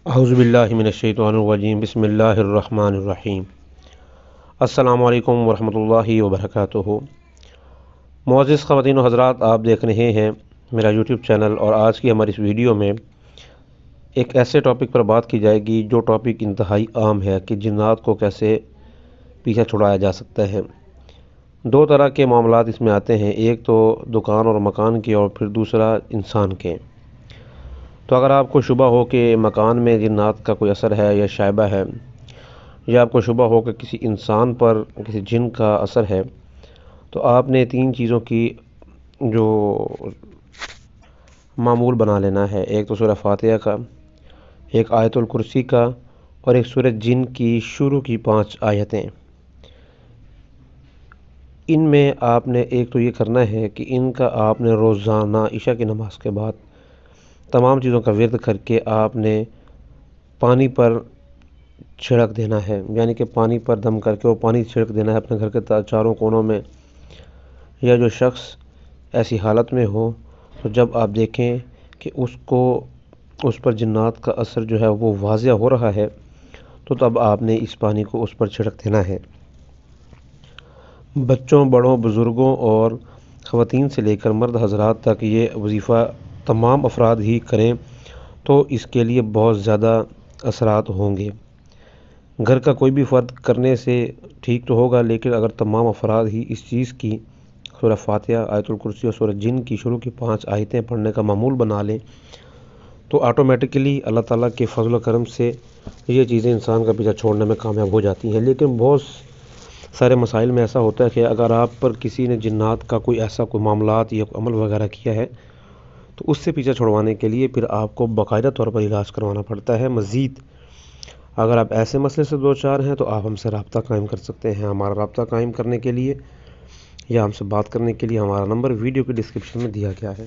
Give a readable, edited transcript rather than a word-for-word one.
اعوذ باللہ من الشیطان الرجیم بسم اللہ الرحمن الرحیم۔ السلام علیکم ورحمۃ اللہ وبرکاتہ۔ معزز خواتین و حضرات، آپ دیکھ رہے ہیں میرا یوٹیوب چینل، اور آج کی ہماری اس ویڈیو میں ایک ایسے ٹاپک پر بات کی جائے گی جو ٹاپک انتہائی عام ہے کہ جنات کو کیسے پیچھا چھڑایا جا سکتا ہے۔ دو طرح کے معاملات اس میں آتے ہیں، ایک تو دکان اور مکان کے، اور پھر دوسرا انسان کے۔ تو اگر آپ کو شبہ ہو کہ مکان میں جنات کا کوئی اثر ہے یا شائبہ ہے، یا آپ کو شبہ ہو کہ کسی انسان پر کسی جن کا اثر ہے، تو آپ نے تین چیزوں کی جو معمول بنا لینا ہے۔ ایک تو سورہ فاتحہ کا، ایک آیت الکرسی کا، اور ایک سورہ جن کی شروع کی 5 آیتیں۔ ان میں آپ نے ایک تو یہ کرنا ہے کہ ان کا آپ نے روزانہ عشاء کی نماز کے بعد تمام چیزوں کا ورد کر کے آپ نے پانی پر چھڑک دینا ہے، یعنی کہ پانی پر دم کر کے وہ پانی چھڑک دینا ہے اپنے گھر کے چاروں کونوں میں۔ یا جو شخص ایسی حالت میں ہو، تو جب آپ دیکھیں کہ اس پر جنات کا اثر جو ہے وہ واضح ہو رہا ہے، تو تب آپ نے اس پانی کو اس پر چھڑک دینا ہے۔ بچوں، بڑوں، بزرگوں اور خواتین سے لے کر مرد حضرات تک یہ وظیفہ تمام افراد ہی کریں تو اس کے لیے بہت زیادہ اثرات ہوں گے۔ گھر کا کوئی بھی فرد کرنے سے ٹھیک تو ہوگا، لیکن اگر تمام افراد ہی اس چیز کی سورہ فاتحہ، آیت الکرسی اور سورہ جن کی شروع کی 5 آیتیں پڑھنے کا معمول بنا لیں، تو آٹومیٹکلی اللہ تعالیٰ کے فضل و کرم سے یہ چیزیں انسان کا پیچھا چھوڑنے میں کامیاب ہو جاتی ہیں۔ لیکن بہت سارے مسائل میں ایسا ہوتا ہے کہ اگر آپ پر کسی نے جنات کا کوئی ایسا کوئی معاملات یا عمل وغیرہ کیا ہے، تو اس سے پیچھا چھڑوانے کے لیے پھر آپ کو باقاعدہ طور پر علاج کروانا پڑتا ہے۔ مزید اگر آپ ایسے مسئلے سے دوچار ہیں تو آپ ہم سے رابطہ قائم کر سکتے ہیں۔ ہمارا رابطہ قائم کرنے کے لیے یا ہم سے بات کرنے کے لیے ہمارا نمبر ویڈیو کے ڈسکرپشن میں دیا گیا ہے۔